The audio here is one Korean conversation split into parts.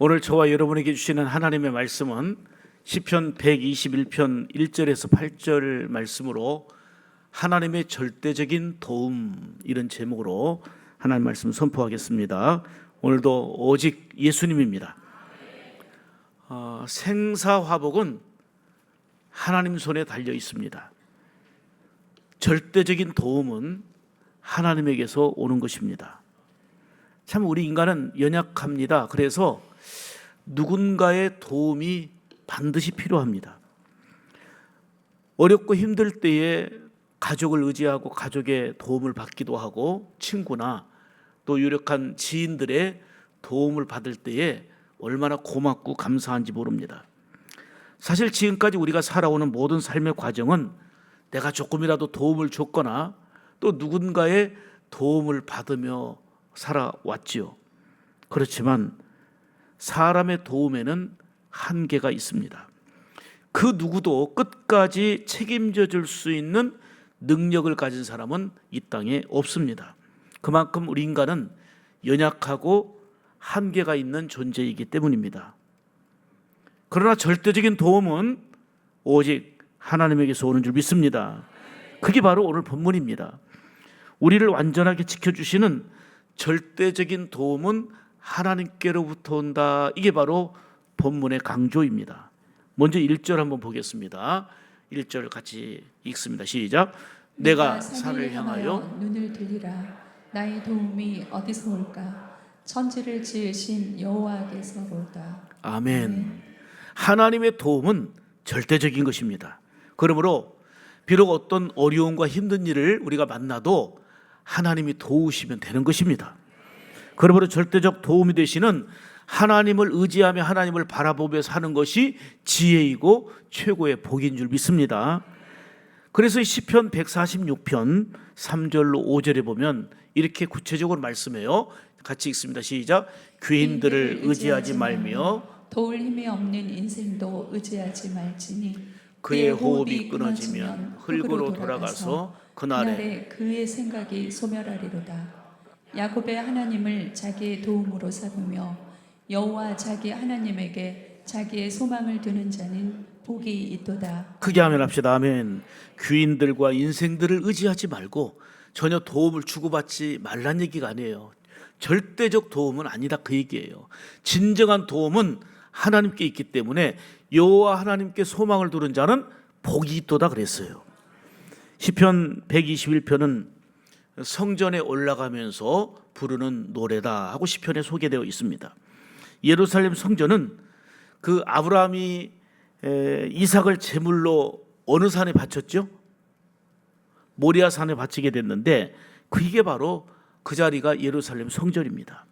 오늘 저와 여러분에게 주시는 하나님의 말씀은 시편 121편 1절에서 8절 말씀으로 하나님의 절대적인 도움, 이런 제목으로 하나님 말씀 선포하겠습니다. 오늘도 오직 예수님입니다. 생사화복은 하나님 손에 달려 있습니다. 절대적인 도움은 하나님에게서 오는 것입니다. 참 우리 인간은 연약합니다. 그래서 누군가의 도움이 반드시 필요합니다. 어렵고 힘들 때에 가족을 의지하고 가족의 도움을 받기도 하고, 친구나 또 유력한 지인들의 도움을 받을 때에 얼마나 고맙고 감사한지 모릅니다. 사실 지금까지 우리가 살아오는 모든 삶의 과정은 내가 조금이라도 도움을 줬거나 또 누군가의 도움을 받으며 살아왔지요. 그렇지만 사람의 도움에는 한계가 있습니다. 그 누구도 끝까지 책임져 줄 수 있는 능력을 가진 사람은 이 땅에 없습니다. 그만큼 우리 인간은 연약하고 한계가 있는 존재이기 때문입니다. 그러나 절대적인 도움은 오직 하나님에게서 오는 줄 믿습니다. 그게 바로 오늘 본문입니다. 우리를 완전하게 지켜주시는 절대적인 도움은 하나님께로부터 온다. 이게 바로 본문의 강조입니다. 먼저 1절 한번 보겠습니다. 1절 같이 읽습니다. 시작. 내가 산을 향하여 눈을 들리라. 나의 도움이 어디서 올까? 천지를 지으신 여호와께서 올까? 아멘. 하나님의 도움은 절대적인 것입니다. 그러므로 비록 어떤 어려움과 힘든 일을 우리가 만나도 하나님이 도우시면 되는 것입니다. 그러므로 절대적 도움이 되시는 하나님을 의지하며 하나님을 바라보며 사는 것이 지혜이고 최고의 복인 줄 믿습니다. 그래서 시편 146편 3절로 5절에 보면 이렇게 구체적으로 말씀해요. 같이 읽습니다. 시작. 귀인들을 의지하지 말며 도울 힘이 없는 인생도 의지하지 말지니 그의 호흡이 끊어지면 흙으로 돌아가서 그날에 그의 생각이 소멸하리로다. 야곱의 하나님을 자기의 도움으로 삼으며 여호와 자기 하나님에게 자기의 소망을 두는 자는 복이 있도다. 크게 아멘합시다. 아멘. 귀인들과 인생들을 의지하지 말고 전혀 도움을 주고받지 말란 얘기가 아니에요. 절대적 도움은 아니다, 그 얘기예요. 진정한 도움은 하나님께 있기 때문에 여호와 하나님께 소망을 두는 자는 복이 있도다 그랬어요. 시편 121편은 성전에 올라가면서 부르는 노래다 하고 시편에 소개되어 있습니다. 예루살렘 성전은 그 아브라함이 이삭을 제물로 어느 산에 바쳤죠? 모리아 산에 바치게 됐는데 그게 바로 그 자리가 예루살렘 성전입니다.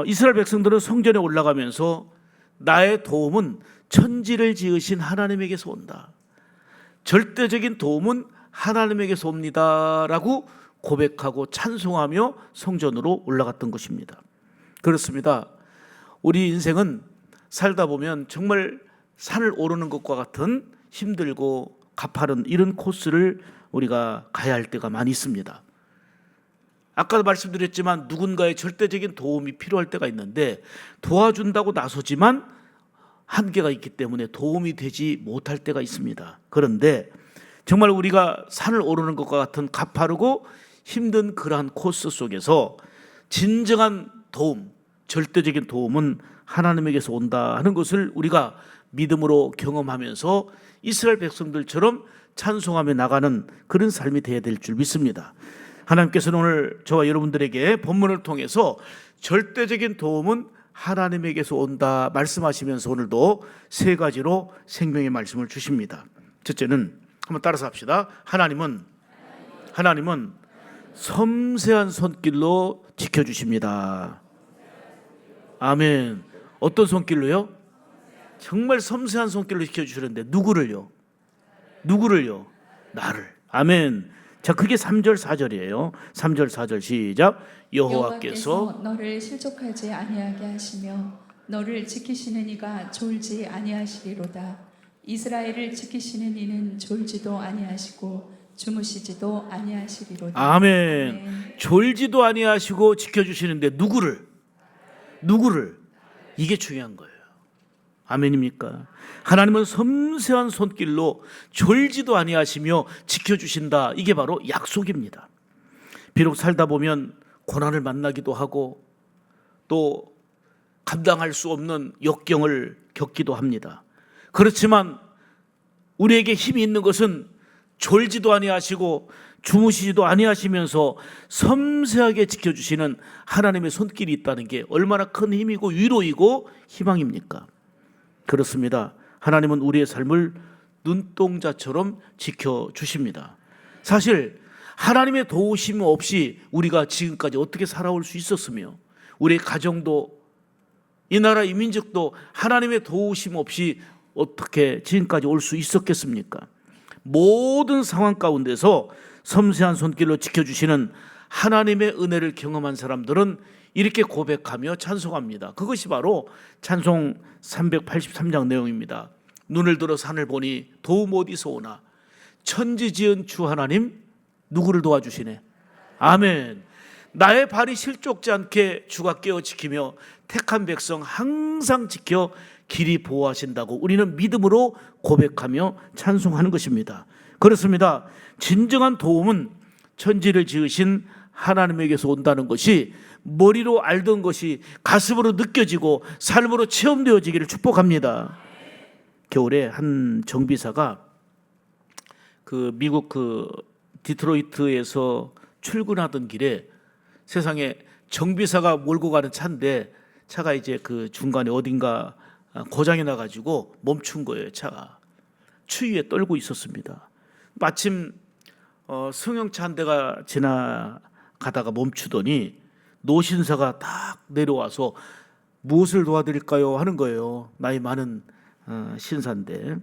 이스라엘 백성들은 성전에 올라가면서 나의 도움은 천지를 지으신 하나님에게서 온다. 절대적인 도움은 하나님에게서 옵니다라고 고백하고 찬송하며 성전으로 올라갔던 것입니다. 그렇습니다. 우리 인생은 살다 보면 정말 산을 오르는 것과 같은 힘들고 가파른 이런 코스를 우리가 가야 할 때가 많이 있습니다. 아까도 말씀드렸지만 누군가의 절대적인 도움이 필요할 때가 있는데 도와준다고 나서지만 한계가 있기 때문에 도움이 되지 못할 때가 있습니다. 그런데 정말 우리가 산을 오르는 것과 같은 가파르고 힘든 그러한 코스 속에서 진정한 도움, 절대적인 도움은 하나님에게서 온다 하는 것을 우리가 믿음으로 경험하면서 이스라엘 백성들처럼 찬송하며 나가는 그런 삶이 되어야 될 줄 믿습니다. 하나님께서는 오늘 저와 여러분들에게 본문을 통해서 절대적인 도움은 하나님에게서 온다 말씀하시면서 오늘도 세 가지로 생명의 말씀을 주십니다. 첫째는 한번 따라서 합시다. 하나님은 섬세한 손길로 지켜주십니다. 아멘. 어떤 손길로요? 정말 섬세한 손길로 지켜주시는데 누구를요? 나를. 아멘. 자, 그게 3절 4절이에요. 3절 4절 시작. 여호와께서 너를 실족하지 아니하게 하시며 너를 지키시는 이가 졸지 아니하시리로다. 이스라엘을 지키시는 이는 졸지도 아니하시고 주무시지도 아니하시리로다. 아멘. 졸지도 아니하시고 지켜주시는데 누구를? 이게 중요한 거예요. 아멘입니까? 하나님은 섬세한 손길로 졸지도 아니하시며 지켜주신다. 이게 바로 약속입니다. 비록 살다 보면 고난을 만나기도 하고 또 감당할 수 없는 역경을 겪기도 합니다. 그렇지만 우리에게 힘이 있는 것은 졸지도 아니하시고 주무시지도 아니하시면서 섬세하게 지켜주시는 하나님의 손길이 있다는 게 얼마나 큰 힘이고 위로이고 희망입니까? 그렇습니다. 하나님은 우리의 삶을 눈동자처럼 지켜주십니다. 사실 하나님의 도우심 없이 우리가 지금까지 어떻게 살아올 수 있었으며 우리의 가정도 이 나라 이 민족도 하나님의 도우심 없이 어떻게 지금까지 올 수 있었겠습니까? 모든 상황 가운데서 섬세한 손길로 지켜주시는 하나님의 은혜를 경험한 사람들은 이렇게 고백하며 찬송합니다. 그것이 바로 찬송 383장 내용입니다. 눈을 들어 산을 보니 도움 어디서 오나 천지 지은 주 하나님 누구를 도와주시네. 아멘. 나의 발이 실족지 않게 주가 깨어 지키며 택한 백성 항상 지켜 길이 보호하신다고 우리는 믿음으로 고백하며 찬송하는 것입니다. 그렇습니다. 진정한 도움은 천지를 지으신 하나님에게서 온다는 것이 머리로 알던 것이 가슴으로 느껴지고 삶으로 체험되어지기를 축복합니다. 겨울에 한 정비사가 미국 디트로이트에서 출근하던 길에 세상에 정비사가 몰고 가는 차인데 차가 이제 그 중간에 어딘가 고장이 나가지고 멈춘 거예요. 차가 추위에 떨고 있었습니다. 마침 승용차 한 대가 지나가다가 멈추더니 노신사가 딱 내려와서 무엇을 도와드릴까요 하는 거예요. 나이 많은 신사인데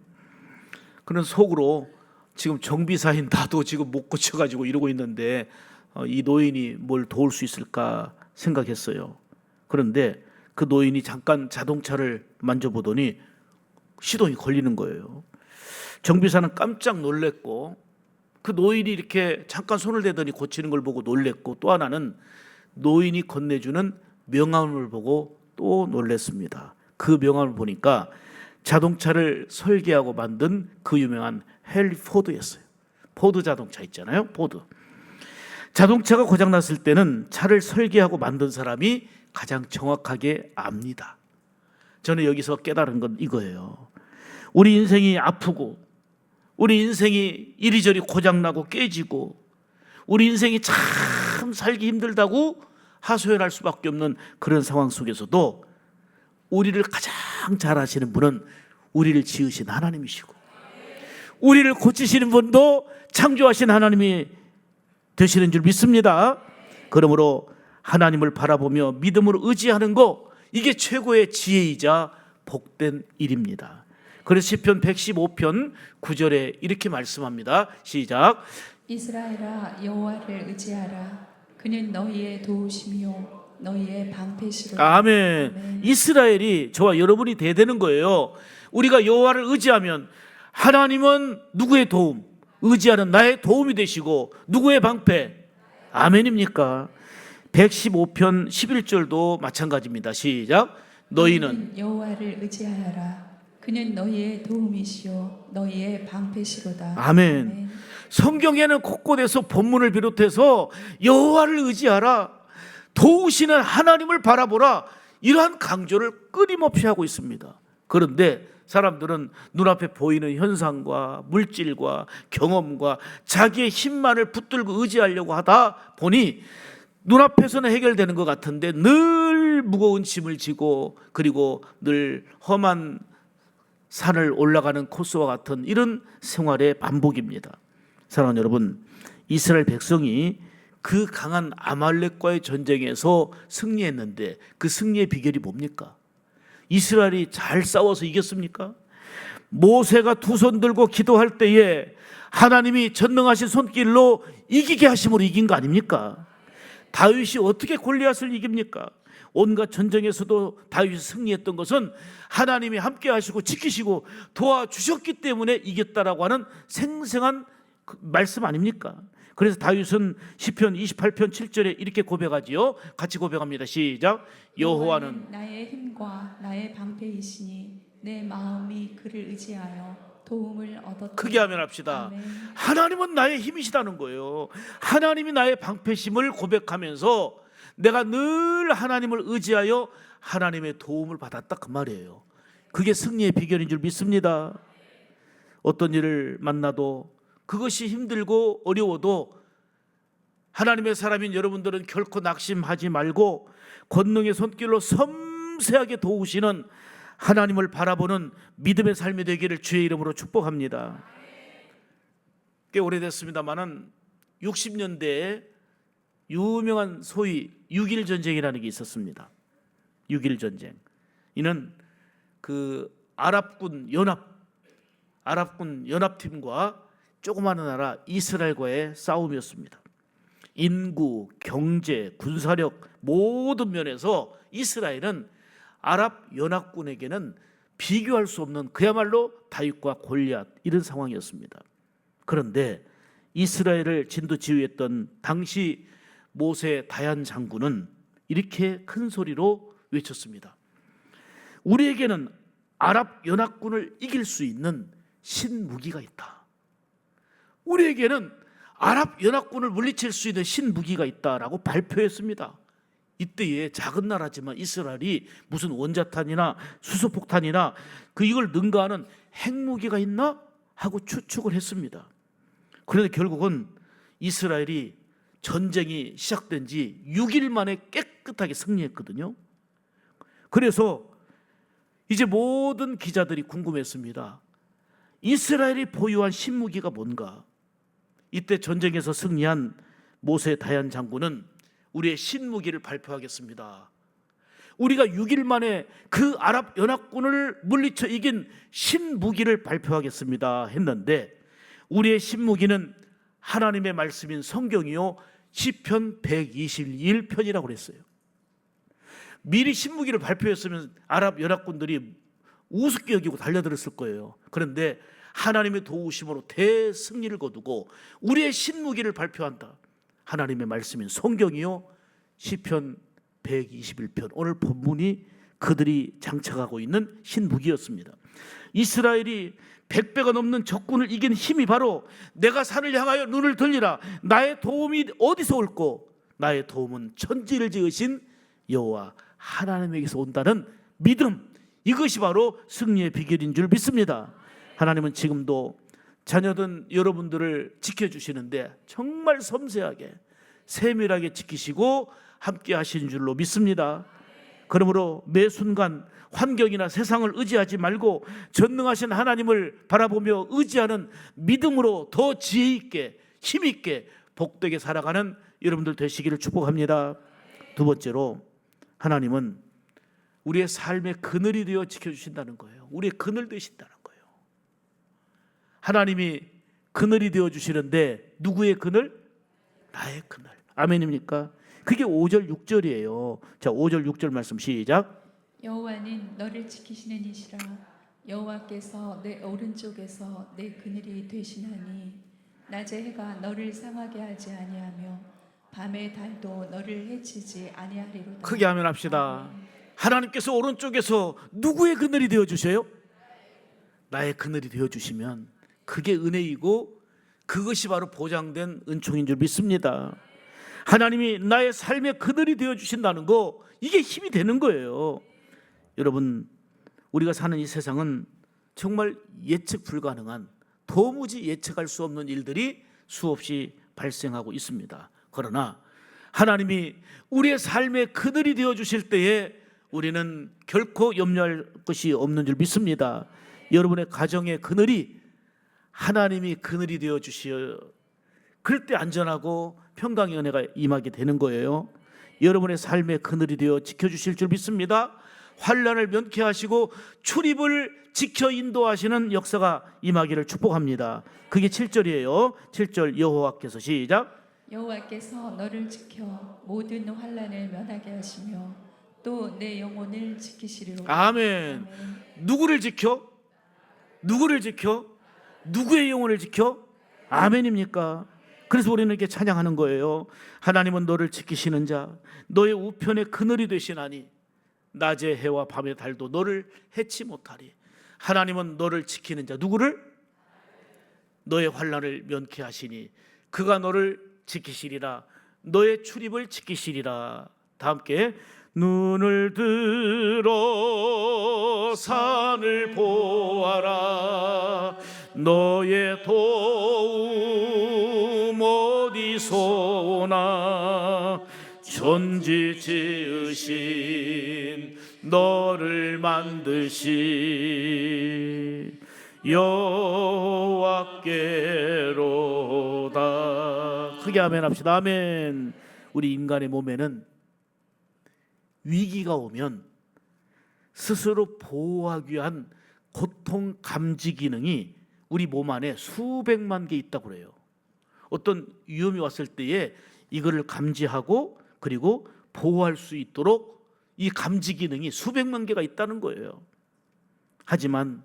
그는 속으로 지금 정비사인 나도 지금 못 고쳐가지고 이러고 있는데 이 노인이 뭘 도울 수 있을까 생각했어요. 그런데 그 노인이 잠깐 자동차를 만져보더니 시동이 걸리는 거예요. 정비사는 깜짝 놀랬고 그 노인이 이렇게 잠깐 손을 대더니 고치는 걸 보고 놀랬고 또 하나는 노인이 건네주는 명함을 보고 또 놀랬습니다. 그 명함을 보니까 자동차를 설계하고 만든 그 유명한 헨리 포드였어요. 포드 자동차 있잖아요. 포드. 자동차가 고장났을 때는 차를 설계하고 만든 사람이 가장 정확하게 압니다. 저는 여기서 깨달은 건 이거예요. 우리 인생이 아프고 우리 인생이 이리저리 고장나고 깨지고 우리 인생이 참 살기 힘들다고 하소연할 수밖에 없는 그런 상황 속에서도 우리를 가장 잘 아시는 분은 우리를 지으신 하나님이시고 우리를 고치시는 분도 창조하신 하나님이 되시는 줄 믿습니다. 그러므로 하나님을 바라보며 믿음으로 의지하는 거 이게 최고의 지혜이자 복된 일입니다. 그래서 시편 115편 9절에 이렇게 말씀합니다. 시작. 이스라엘아 여호와를 의지하라. 그는 너희의 도우심이요 너희의 방패시로다. 아멘. 아멘. 이스라엘이 저와 여러분이 돼야 되는 거예요. 우리가 여호와를 의지하면 하나님은 누구의 도움? 의지하는 나의 도움이 되시고 누구의 방패? 아멘입니까? 115편 11절도 마찬가지입니다. 시작. 너희는 여호와를 의지하라. 그는 너희의 도움이시요 너희의 방패시로다. 아멘. 아멘. 성경에는 곳곳에서 본문을 비롯해서 여호와를 의지하라, 도우시는 하나님을 바라보라, 이러한 강조를 끊임없이 하고 있습니다. 그런데 사람들은 눈앞에 보이는 현상과 물질과 경험과 자기의 힘만을 붙들고 의지하려고 하다 보니 눈앞에서는 해결되는 것 같은데 늘 무거운 짐을 지고 그리고 늘 험한 산을 올라가는 코스와 같은 이런 생활의 반복입니다. 사랑하는 여러분, 이스라엘 백성이 그 강한 아말렉과의 전쟁에서 승리했는데 그 승리의 비결이 뭡니까? 이스라엘이 잘 싸워서 이겼습니까? 모세가 두 손 들고 기도할 때에 하나님이 전능하신 손길로 이기게 하심으로 이긴 거 아닙니까? 다윗이 어떻게 골리앗을 이깁니까? 온갖 전쟁에서도 다윗이 승리했던 것은 하나님이 함께 하시고 지키시고 도와주셨기 때문에 이겼다라고 하는 생생한 말씀 아닙니까? 그래서 다윗은 시편 28편 7절에 이렇게 고백하지요. 같이 고백합니다. 시작. 여호와는 나의 힘과 나의 방패이시니 내 마음이 그를 의지하여 도움을 얻었다. 크게 하면 합시다. 아멘. 하나님은 나의 힘이시다는 거예요. 하나님이 나의 방패심을 고백하면서 내가 늘 하나님을 의지하여 하나님의 도움을 받았다, 그 말이에요. 그게 승리의 비결인 줄 믿습니다. 어떤 일을 만나도 그것이 힘들고 어려워도 하나님의 사람인 여러분들은 결코 낙심하지 말고 권능의 손길로 섬세하게 도우시는 하나님을 바라보는 믿음의 삶이 되기를 주의 이름으로 축복합니다. 꽤 오래됐습니다마는 60년대에 유명한 소위 6.1 전쟁이라는 게 있었습니다. 6.1 전쟁. 이는 그 아랍군 연합팀과 조그마한 나라 이스라엘과의 싸움이었습니다. 인구, 경제, 군사력 모든 면에서 이스라엘은 아랍 연합군에게는 비교할 수 없는 그야말로 다윗과 골리앗 이런 상황이었습니다. 그런데 이스라엘을 진두지휘했던 당시 모세 다얀 장군은 이렇게 큰 소리로 외쳤습니다. 우리에게는 아랍 연합군을 이길 수 있는 신무기가 있다. 우리에게는 아랍 연합군을 물리칠 수 있는 신무기가 있다라고 발표했습니다. 이때에 작은 나라지만 이스라엘이 무슨 원자탄이나 수소폭탄이나 이걸 능가하는 핵무기가 있나 하고 추측을 했습니다. 그런데 결국은 이스라엘이 전쟁이 시작된 지 6일 만에 깨끗하게 승리했거든요. 그래서 이제 모든 기자들이 궁금했습니다. 이스라엘이 보유한 신무기가 뭔가? 이때 전쟁에서 승리한 모세 다얀 장군은 우리의 신무기를 발표하겠습니다. 우리가 6일 만에 그 아랍 연합군을 물리쳐 이긴 신무기를 발표하겠습니다 했는데 우리의 신무기는 하나님의 말씀인 성경이요 시편 121편이라고 그랬어요. 미리 신무기를 발표했으면 아랍 연합군들이 우습게 여기고 달려들었을 거예요. 그런데 하나님의 도우심으로 대승리를 거두고 우리의 신무기를 발표한다. 하나님의 말씀인 성경이요 시편 121편 오늘 본문이 그들이 장착하고 있는 신무기였습니다. 이스라엘이 100배가 넘는 적군을 이긴 힘이 바로 내가 산을 향하여 눈을 들리라 나의 도움이 어디서 올꼬 나의 도움은 천지를 지으신 여호와 하나님에게서 온다는 믿음, 이것이 바로 승리의 비결인 줄 믿습니다. 하나님은 지금도 자녀든 여러분들을 지켜주시는데 정말 섬세하게 세밀하게 지키시고 함께 하시는 줄로 믿습니다. 그러므로 매 순간 환경이나 세상을 의지하지 말고 전능하신 하나님을 바라보며 의지하는 믿음으로 더 지혜 있게 힘 있게 복되게 살아가는 여러분들 되시기를 축복합니다. 두 번째로 하나님은 우리의 삶의 그늘이 되어 지켜주신다는 거예요. 우리의 그늘 되신다는 거예요. 하나님이 그늘이 되어 주시는데 누구의 그늘? 나의 그늘. 아멘입니까? 그게 5절 6절이에요. 자, 5절 6절 말씀 시작. 여호와는 너를 지키시는 이시라. 여호와께서 내 오른쪽에서 내 그늘이 되시나니 낮의 해가 너를 상하게 하지 아니하며 밤의 달도 너를 해치지 아니하리로다. 크게 하면 합시다. 하나님께서 오른쪽에서 누구의 그늘이 되어 주셔요? 나의 그늘이 되어 주시면 그게 은혜이고 그것이 바로 보장된 은총인 줄 믿습니다. 하나님이 나의 삶의 그늘이 되어 주신다는 거 이게 힘이 되는 거예요. 여러분, 우리가 사는 이 세상은 정말 예측 불가능한 도무지 예측할 수 없는 일들이 수없이 발생하고 있습니다. 그러나 하나님이 우리의 삶의 그늘이 되어 주실 때에 우리는 결코 염려할 것이 없는 줄 믿습니다. 여러분의 가정의 그늘이 하나님이 그늘이 되어 주시어 그럴 때 안전하고 평강의 은혜가 임하게 되는 거예요. 여러분의 삶의 그늘이 되어 지켜주실 줄 믿습니다. 환난을 면케하시고 출입을 지켜 인도하시는 역사가 임하기를 축복합니다. 그게 7절이에요. 7절 여호와께서 시작. 여호와께서 너를 지켜 모든 환난을 면하게 하시며 또 내 영혼을 지키시리로다. 아멘. 누구를 지켜? 누구를 지켜? 누구의 영혼을 지켜? 아멘입니까? 그래서 우리는 이렇게 찬양하는 거예요. 하나님은 너를 지키시는 자, 너의 우편의 그늘이 되시나니 낮의 해와 밤의 달도 너를 해치 못하리. 하나님은 너를 지키는 자, 누구를? 너의 환난을 면케 하시니 그가 너를 지키시리라. 너의 출입을 지키시리라. 다 함께 눈을 들어 산을 보아라. 너의 도움 어디서 오나. 천지 지으신 너를 만드신 여호와께로다. 크게 아멘 합시다. 아멘. 우리 인간의 몸에는 위기가 오면 스스로 보호하기 위한 고통 감지 기능이 우리 몸 안에 수백만 개 있다고 그래요. 어떤 위험이 왔을 때에 이거를 감지하고 그리고 보호할 수 있도록 이 감지 기능이 수백만 개가 있다는 거예요. 하지만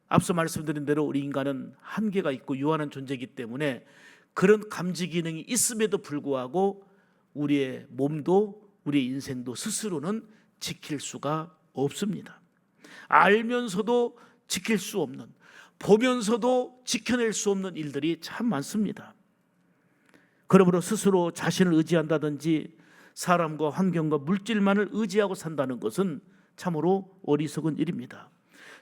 앞서 말씀드린 대로 우리 인간은 한계가 있고 유한한 존재이기 때문에 그런 감지 기능이 있음에도 불구하고 우리의 몸도 우리의 인생도 스스로는 지킬 수가 없습니다. 알면서도 지킬 수 없는, 보면서도 지켜낼 수 없는 일들이 참 많습니다. 그러므로 스스로 자신을 의지한다든지 사람과 환경과 물질만을 의지하고 산다는 것은 참으로 어리석은 일입니다.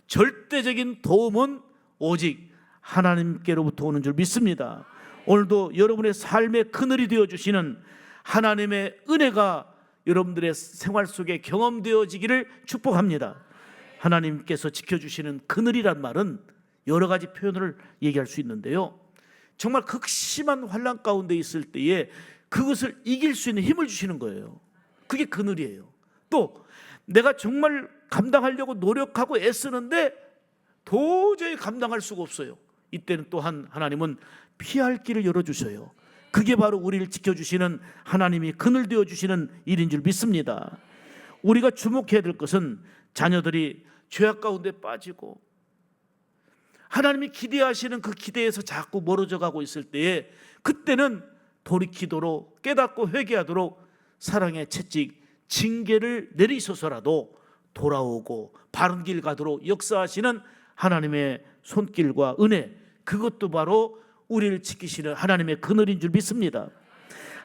절대적인 도움은 오직 하나님께로부터 오는 줄 믿습니다. 오늘도 여러분의 삶의 그늘이 되어주시는 하나님의 은혜가 여러분들의 생활 속에 경험되어지기를 축복합니다. 하나님께서 지켜주시는 그늘이란 말은 여러 가지 표현을 얘기할 수 있는데요, 정말 극심한 환난 가운데 있을 때에 그것을 이길 수 있는 힘을 주시는 거예요. 그게 그늘이에요. 또 내가 정말 감당하려고 노력하고 애쓰는데 도저히 감당할 수가 없어요. 이때는 또한 하나님은 피할 길을 열어주셔요. 그게 바로 우리를 지켜주시는 하나님이 그늘 되어주시는 일인 줄 믿습니다. 우리가 주목해야 될 것은 자녀들이 죄악 가운데 빠지고 하나님이 기대하시는 그 기대에서 자꾸 멀어져 가고 있을 때에 그때는 돌이키도록 깨닫고 회개하도록 사랑의 채찍 징계를 내리셔서라도 돌아오고 바른 길 가도록 역사하시는 하나님의 손길과 은혜, 그것도 바로 우리를 지키시는 하나님의 그늘인 줄 믿습니다.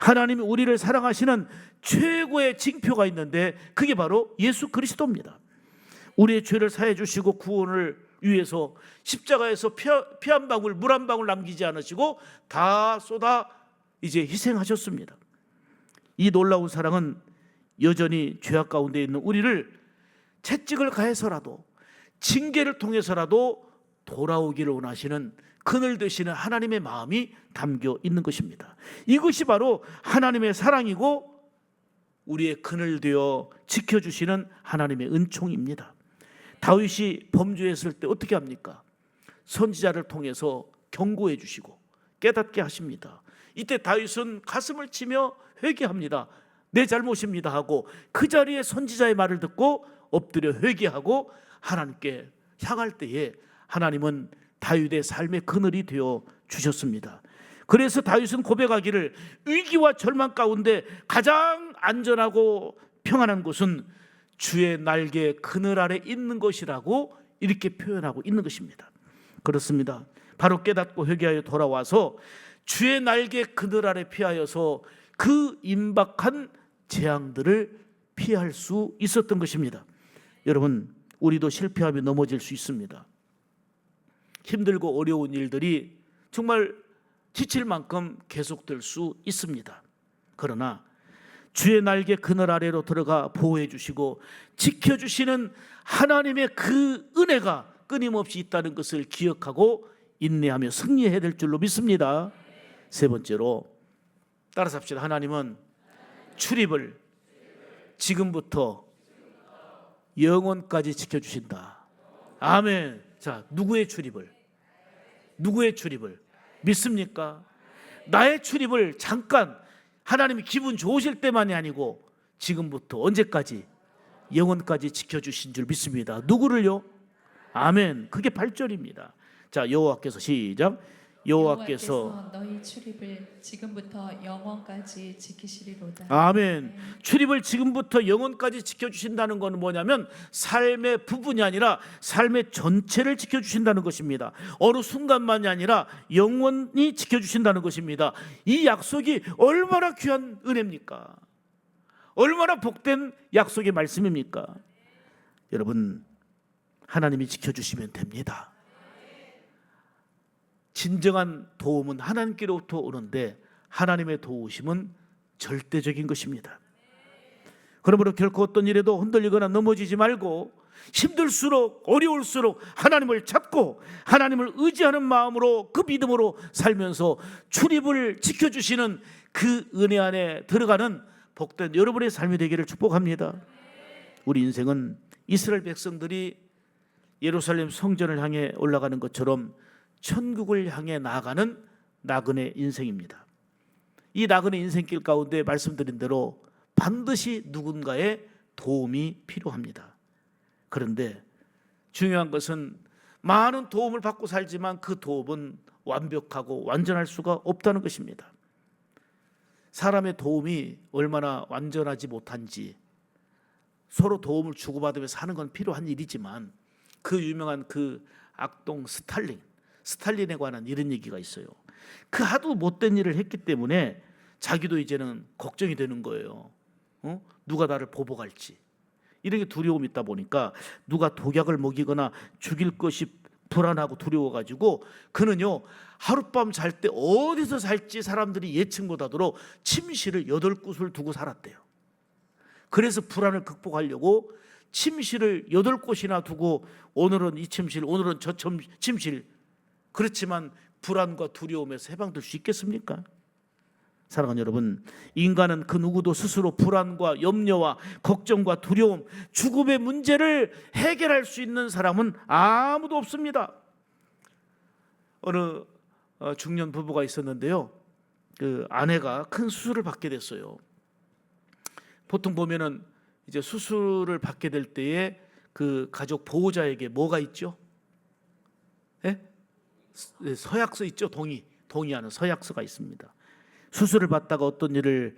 하나님이 우리를 사랑하시는 최고의 징표가 있는데 그게 바로 예수 그리스도입니다. 우리의 죄를 사해 주시고 구원을 위해서 십자가에서 피 한 방울 물 한 방울 남기지 않으시고 다 쏟아 이제 희생하셨습니다. 이 놀라운 사랑은 여전히 죄악 가운데 있는 우리를 채찍을 가해서라도 징계를 통해서라도 돌아오기를 원하시는 그늘 되시는 하나님의 마음이 담겨 있는 것입니다. 이것이 바로 하나님의 사랑이고 우리의 그늘 되어 지켜주시는 하나님의 은총입니다. 다윗이 범죄했을 때 어떻게 합니까? 선지자를 통해서 경고해 주시고 깨닫게 하십니다. 이때 다윗은 가슴을 치며 회개합니다. 내 잘못입니다 하고 그 자리에 선지자의 말을 듣고 엎드려 회개하고 하나님께 향할 때에 하나님은 다윗의 삶의 그늘이 되어 주셨습니다. 그래서 다윗은 고백하기를 위기와 절망 가운데 가장 안전하고 평안한 곳은 주의 날개 그늘 아래 있는 것이라고 이렇게 표현하고 있는 것입니다. 그렇습니다. 바로 깨닫고 회개하여 돌아와서 주의 날개 그늘 아래 피하여서 그 임박한 재앙들을 피할 수 있었던 것입니다. 여러분, 우리도 실패하며 넘어질 수 있습니다. 힘들고 어려운 일들이 정말 지칠 만큼 계속될 수 있습니다. 그러나 주의 날개 그늘 아래로 들어가 보호해 주시고 지켜주시는 하나님의 그 은혜가 끊임없이 있다는 것을 기억하고 인내하며 승리해야 될 줄로 믿습니다. 세 번째로 따라서 합시다. 하나님은 출입을 지금부터 영원까지 지켜주신다. 아멘. 자, 누구의 출입을? 누구의 출입을? 믿습니까? 나의 출입을 잠깐 하나님이 기분 좋으실 때만이 아니고 지금부터 언제까지? 영원까지 지켜주신 줄 믿습니다. 누구를요? 아멘. 그게 8절입니다. 자, 여호와께서 시작. 여호와께서 너희 출입을 지금부터 영원까지 지키시리로다. 아멘. 출입을 지금부터 영원까지 지켜주신다는 것은 뭐냐면 삶의 부분이 아니라 삶의 전체를 지켜주신다는 것입니다. 어느 순간만이 아니라 영원히 지켜주신다는 것입니다. 이 약속이 얼마나 귀한 은혜입니까? 얼마나 복된 약속의 말씀입니까? 여러분, 하나님이 지켜주시면 됩니다. 진정한 도움은 하나님께로부터 오는데 하나님의 도우심은 절대적인 것입니다. 그러므로 결코 어떤 일에도 흔들리거나 넘어지지 말고 힘들수록 어려울수록 하나님을 찾고 하나님을 의지하는 마음으로 그 믿음으로 살면서 출입을 지켜주시는 그 은혜 안에 들어가는 복된 여러분의 삶이 되기를 축복합니다. 우리 인생은 이스라엘 백성들이 예루살렘 성전을 향해 올라가는 것처럼 천국을 향해 나아가는 나그네 인생입니다. 이 나그네 인생길 가운데 말씀드린 대로 반드시 누군가의 도움이 필요합니다. 그런데 중요한 것은 많은 도움을 받고 살지만 그 도움은 완벽하고 완전할 수가 없다는 것입니다. 사람의 도움이 얼마나 완전하지 못한지 서로 도움을 주고받으며 사는 건 필요한 일이지만 그 유명한 그 악동 스탈린에 관한 이런 얘기가 있어요. 그 하도 못된 일을 했기 때문에 자기도 이제는 걱정이 되는 거예요. 누가 나를 보복할지 이런 게 두려움이 있다 보니까 누가 독약을 먹이거나 죽일 것이 불안하고 두려워가지고 그는요 하룻밤 잘 때 어디서 살지 사람들이 예측 못하도록 침실을 8곳을 두고 살았대요. 그래서 불안을 극복하려고 침실을 8곳이나 두고 오늘은 이 침실 오늘은 저 침실. 그렇지만 불안과 두려움에서 해방될 수 있겠습니까? 사랑하는 여러분, 인간은 그 누구도 스스로 불안과 염려와 걱정과 두려움, 죽음의 문제를 해결할 수 있는 사람은 아무도 없습니다. 어느 중년 부부가 있었는데요, 그 아내가 큰 수술을 받게 됐어요. 보통 보면은 이제 수술을 받게 될 때에 그 가족 보호자에게 뭐가 있죠? 예? 서약서 있죠. 동의하는 서약서가 있습니다. 수술을 받다가 어떤 일을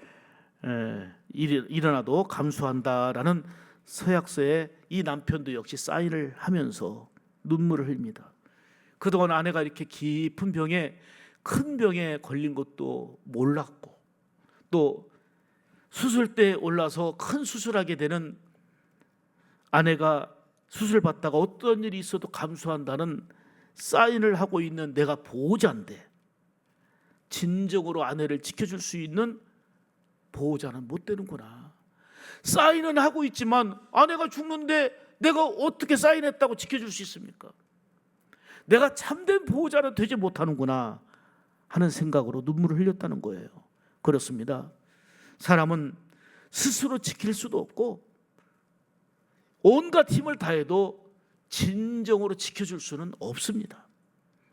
일어나도 감수한다라는 서약서에 이 남편도 역시 사인을 하면서 눈물을 흘립니다. 그동안 아내가 이렇게 깊은 병에 큰 병에 걸린 것도 몰랐고 또 수술대에 올라서 큰 수술하게 되는 아내가 수술 받다가 어떤 일이 있어도 감수한다는 사인을 하고 있는 내가 보호자인데 진정으로 아내를 지켜줄 수 있는 보호자는 못 되는구나. 사인은 하고 있지만 아내가 죽는데 내가 어떻게 사인했다고 지켜줄 수 있습니까? 내가 참된 보호자는 되지 못하는구나 하는 생각으로 눈물을 흘렸다는 거예요. 그렇습니다. 사람은 스스로 지킬 수도 없고 온갖 힘을 다해도 진정으로 지켜줄 수는 없습니다.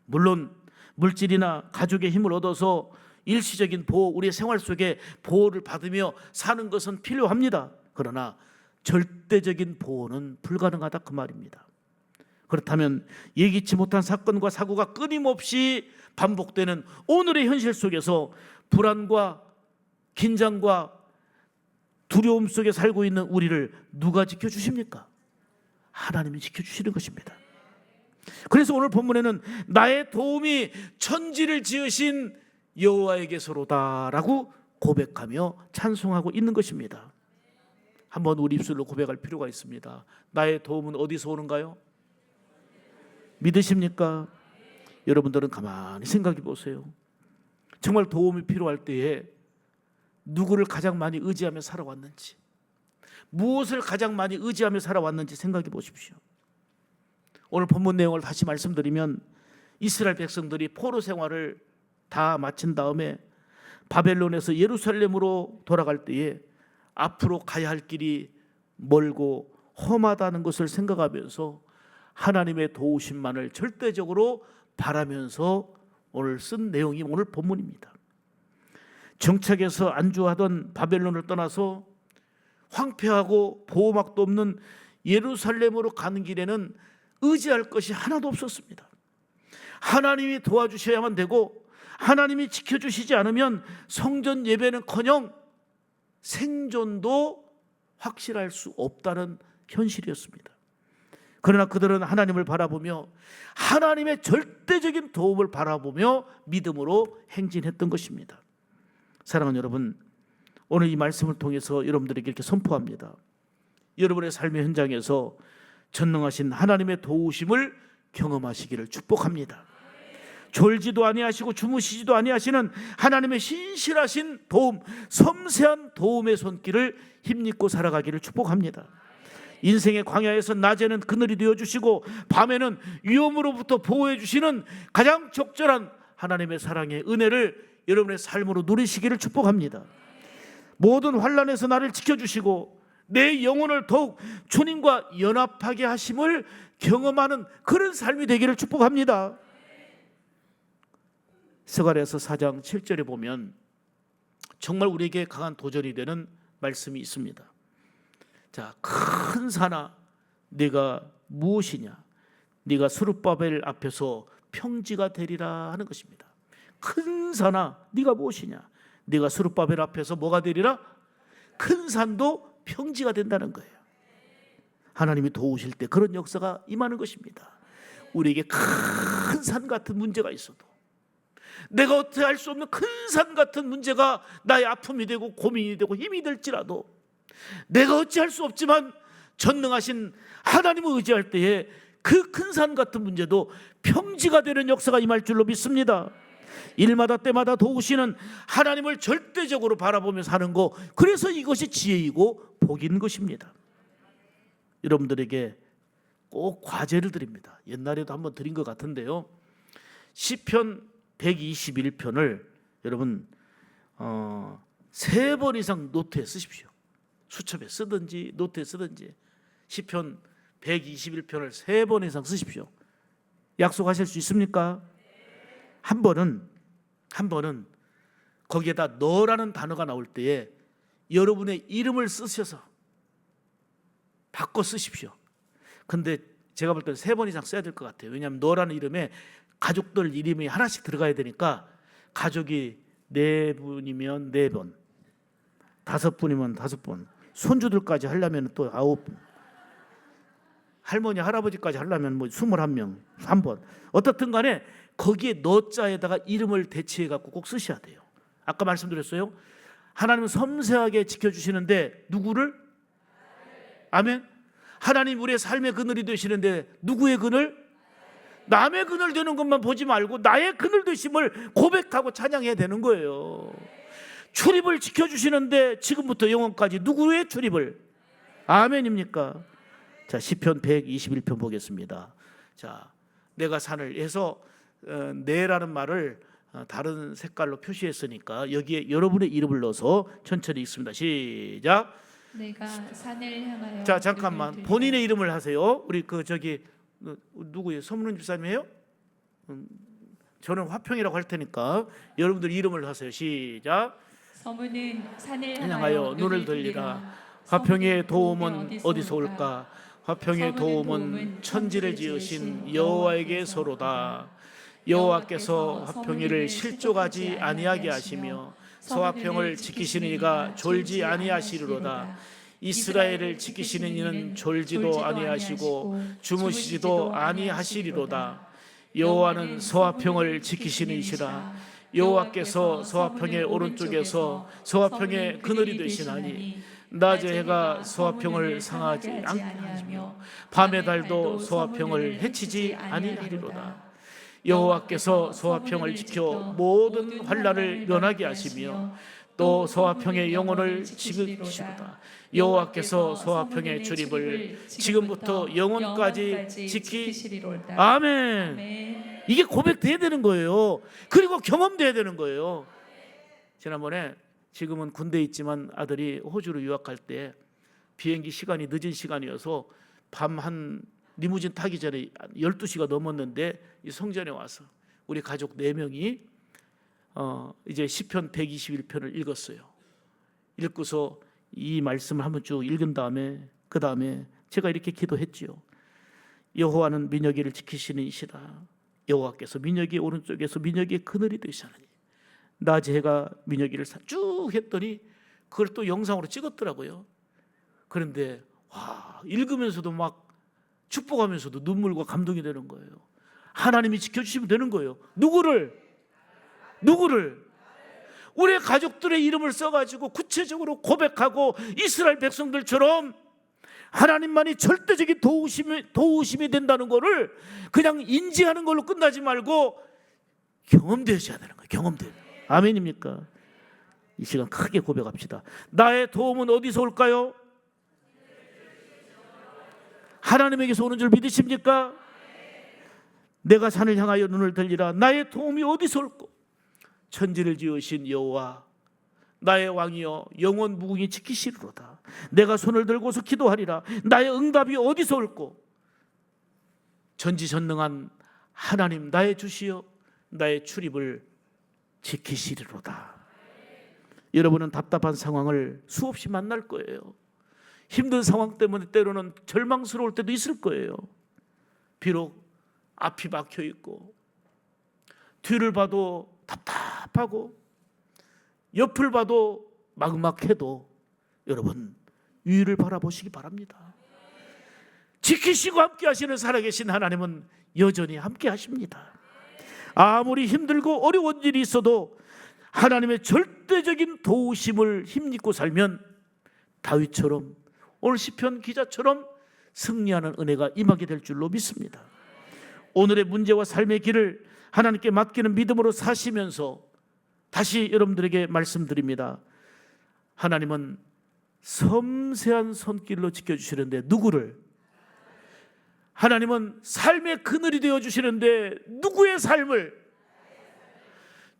물론 물질이나 가족의 힘을 얻어서 일시적인 보호, 우리의 생활 속에 보호를 받으며 사는 것은 필요합니다. 그러나 절대적인 보호는 불가능하다 그 말입니다. 그렇다면 예기치 못한 사건과 사고가 끊임없이 반복되는 오늘의 현실 속에서 불안과 긴장과 두려움 속에 살고 있는 우리를 누가 지켜주십니까? 하나님이 지켜주시는 것입니다. 그래서 오늘 본문에는 나의 도움이 천지를 지으신 여호와에게서로다라고 고백하며 찬송하고 있는 것입니다. 한번 우리 입술로 고백할 필요가 있습니다. 나의 도움은 어디서 오는가요? 믿으십니까? 여러분들은 가만히 생각해 보세요. 정말 도움이 필요할 때에 누구를 가장 많이 의지하며 살아왔는지, 무엇을 가장 많이 의지하며 살아왔는지 생각해 보십시오. 오늘 본문 내용을 다시 말씀드리면 이스라엘 백성들이 포로 생활을 다 마친 다음에 바벨론에서 예루살렘으로 돌아갈 때에 앞으로 가야 할 길이 멀고 험하다는 것을 생각하면서 하나님의 도우심만을 절대적으로 바라면서 오늘 쓴 내용이 오늘 본문입니다. 정착에서 안주하던 바벨론을 떠나서 황폐하고 보호막도 없는 예루살렘으로 가는 길에는 의지할 것이 하나도 없었습니다. 하나님이 도와주셔야만 되고 하나님이 지켜주시지 않으면 성전 예배는커녕 생존도 확실할 수 없다는 현실이었습니다. 그러나 그들은 하나님을 바라보며 하나님의 절대적인 도움을 바라보며 믿음으로 행진했던 것입니다. 사랑하는 여러분, 오늘 이 말씀을 통해서 여러분들에게 이렇게 선포합니다. 여러분의 삶의 현장에서 전능하신 하나님의 도우심을 경험하시기를 축복합니다. 졸지도 아니하시고 주무시지도 아니하시는 하나님의 신실하신 도움, 섬세한 도움의 손길을 힘입고 살아가기를 축복합니다. 인생의 광야에서 낮에는 그늘이 되어주시고 밤에는 위험으로부터 보호해 주시는 가장 적절한 하나님의 사랑의 은혜를 여러분의 삶으로 누리시기를 축복합니다. 모든 환난에서 나를 지켜주시고 내 영혼을 더욱 주님과 연합하게 하심을 경험하는 그런 삶이 되기를 축복합니다. 스가랴서 4장 7절에 보면 정말 우리에게 강한 도전이 되는 말씀이 있습니다. 자, 큰 산아 네가 무엇이냐? 네가 스룹바벨 앞에서 평지가 되리라 하는 것입니다. 큰 산아 네가 무엇이냐? 네가 스룹바벨 앞에서 뭐가 되리라? 큰 산도 평지가 된다는 거예요. 하나님이 도우실 때 그런 역사가 임하는 것입니다. 우리에게 큰 산 같은 문제가 있어도, 내가 어떻게 할 수 없는 큰 산 같은 문제가 나의 아픔이 되고 고민이 되고 힘이 될지라도 내가 어찌할 수 없지만 전능하신 하나님을 의지할 때에 그 큰 산 같은 문제도 평지가 되는 역사가 임할 줄로 믿습니다. 일마다 때마다 도우시는 하나님을 절대적으로 바라보며 사는 것, 그래서 이것이 지혜이고 복인 것입니다. 여러분들에게 꼭 과제를 드립니다. 옛날에도 한번 드린 것 같은데요, 시편 121편을 여러분 3번 이상 노트에 쓰십시오. 수첩에 쓰든지 노트에 쓰든지 시편 121편을 3번 이상 쓰십시오. 약속하실 수 있습니까? 한 번은 거기에다 너라는 단어가 나올 때에 여러분의 이름을 쓰셔서 바꿔 쓰십시오. 근데 제가 볼 때는 3번 이상 써야 될 것 같아요. 왜냐하면 너라는 이름에 가족들 이름이 하나씩 들어가야 되니까, 가족이 4분이면 4번, 5분이면 5번, 손주들까지 하려면 또 9분, 할머니 할아버지까지 하려면 뭐 21명, 3번. 어떻든 간에 거기에 너자에다가 이름을 대치해 갖고 꼭 쓰셔야 돼요. 아까 말씀드렸어요. 하나님은 섬세하게 지켜주시는데 누구를? 아멘. 하나님 우리의 삶의 그늘이 되시는데 누구의 그늘? 남의 그늘 되는 것만 보지 말고 나의 그늘 되심을 고백하고 찬양해야 되는 거예요. 출입을 지켜주시는데 지금부터 영원까지 누구의 출입을? 아멘입니까? 자, 시편 121편 보겠습니다. 자, 내가 산을 해서 내라는 말을 다른 색깔로 표시했으니까 여기에 여러분의 이름을 넣어서 천천히 읽습니다. 시작. 내가 산을 향하여. 자, 잠깐만, 본인의 이름을 하세요. 우리 누구예요? 서문훈 집사님이에요? 저는 화평이라고 할 테니까 여러분들 이름을 하세요. 시작. 서문은 산을 향하여 눈을 돌리라. 화평의 도움은 어디서 올까? 화평의 도움은 천지를 지으신 여호와에게서로다. 여호와께서 화평이를 실족하지 아니하게 하시며 서화평을 지키시는 이가 졸지 아니하시리로다. 이스라엘을 지키시는 이는 졸지도 아니하시고 주무시지도 아니하시리로다. 여호와는 서화평을 지키시는 이시라. 여호와께서 서화평의 오른쪽에서 서화평의 그늘이 되시나니 낮의 해가 서화평을 상하지 않게 하시며 밤의 달도 서화평을 해치지 아니하리로다. 여호와께서 서화평을 지켜 모든 환난을 면하게 하시며 또 서화평의 영혼을 지키시도다. 여호와께서 서화평의 출입을 지금부터 영원까지 지키시리로다. 아멘. 이게 고백돼야 되는 거예요. 그리고 경험돼야 되는 거예요. 지난번에, 지금은 군대에 있지만 아들이 호주로 유학할 때 비행기 시간이 늦은 시간이어서 밤 한 리무진 타기 전에 12시가 넘었는데 이 성전에 와서 우리 가족 4명이 이제 시편 121편을 읽었어요. 읽고서 이 말씀을 한번 쭉 읽은 다음에 그 다음에 제가 이렇게 기도했지요. 여호와는 민혁이를 지키시는 이시라. 여호와께서 민혁이 오른쪽에서 민혁이의 그늘이 되시나니 낮에 해가 민혁이를 쭉 했더니 그걸 또 영상으로 찍었더라고요. 그런데 와, 읽으면서도 막 축복하면서도 눈물과 감동이 되는 거예요. 하나님이 지켜주시면 되는 거예요. 누구를? 우리 가족들의 이름을 써가지고 구체적으로 고백하고 이스라엘 백성들처럼 하나님만이 절대적인 도우심이 된다는 것을 그냥 인지하는 걸로 끝나지 말고 경험되셔야 되는 거예요. 경험돼요. 아멘입니까? 이 시간 크게 고백합시다. 나의 도움은 어디서 올까요? 하나님에게서 오는 줄 믿으십니까? 내가 산을 향하여 눈을 들리라. 나의 도움이 어디서 올꼬? 천지를 지으신 여호와 나의 왕이여 영원 무궁히 지키시리로다. 내가 손을 들고서 기도하리라. 나의 응답이 어디서 올꼬? 전지전능한 하나님 나의 주시여 나의 출입을 지키시리로다. 여러분은 답답한 상황을 수없이 만날 거예요. 힘든 상황 때문에 때로는 절망스러울 때도 있을 거예요. 비록 앞이 막혀 있고 뒤를 봐도 답답하고 옆을 봐도 막막해도 여러분 위를 바라보시기 바랍니다. 지키시고 함께 하시는 살아계신 하나님은 여전히 함께 하십니다. 아무리 힘들고 어려운 일이 있어도 하나님의 절대적인 도우심을 힘입고 살면 다윗처럼 오늘 시편 기자처럼 승리하는 은혜가 임하게 될 줄로 믿습니다. 오늘의 문제와 삶의 길을 하나님께 맡기는 믿음으로 사시면서 다시 여러분들에게 말씀드립니다. 하나님은 섬세한 손길로 지켜주시는데 누구를? 하나님은 삶의 그늘이 되어주시는데 누구의 삶을?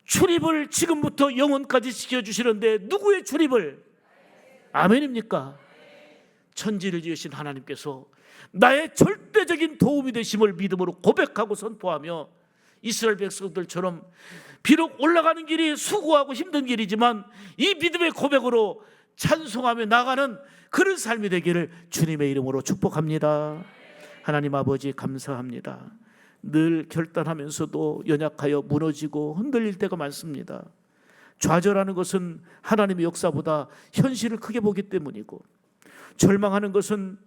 출입을 지금부터 영원까지 지켜주시는데 누구의 출입을? 아멘입니까? 천지를 지으신 하나님께서 나의 절대적인 도움이 되심을 믿음으로 고백하고 선포하며 이스라엘 백성들처럼 비록 올라가는 길이 수고하고 힘든 길이지만 이 믿음의 고백으로 찬송하며 나가는 그런 삶이 되기를 주님의 이름으로 축복합니다. 하나님 아버지 감사합니다. 늘 결단하면서도 연약하여 무너지고 흔들릴 때가 많습니다. 좌절하는 것은 하나님의 역사보다 현실을 크게 보기 때문이고 절망하는 것은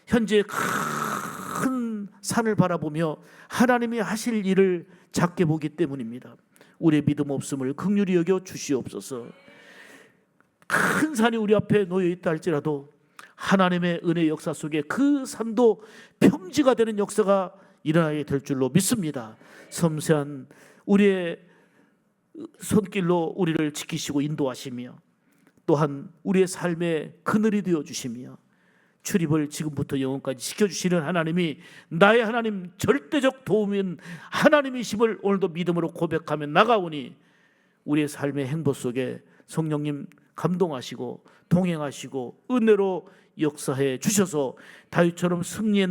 현재 큰 산을 바라보며 하나님이 하실 일을 작게 보기 때문입니다. 우리의 믿음 없음을 긍휼히 여겨 주시옵소서. 큰 산이 우리 앞에 놓여 있다 할지라도 하나님의 은혜 역사 속에 그 산도 평지가 되는 역사가 일어나게 될 줄로 믿습니다. 섬세한 우리의 손길로 우리를 지키시고 인도하시며 또한 우리의 삶의 그늘이 되어주시며 출입을 지금부터 영원까지 지켜주시는 하나님이 나의 하나님 절대적 도움인 하나님이심을 오늘도 믿음으로 고백하며 나가오니 우리의 삶의 행보 속에 성령님 감동하시고 동행하시고 은혜로 역사해 주셔서 다윗처럼 승리의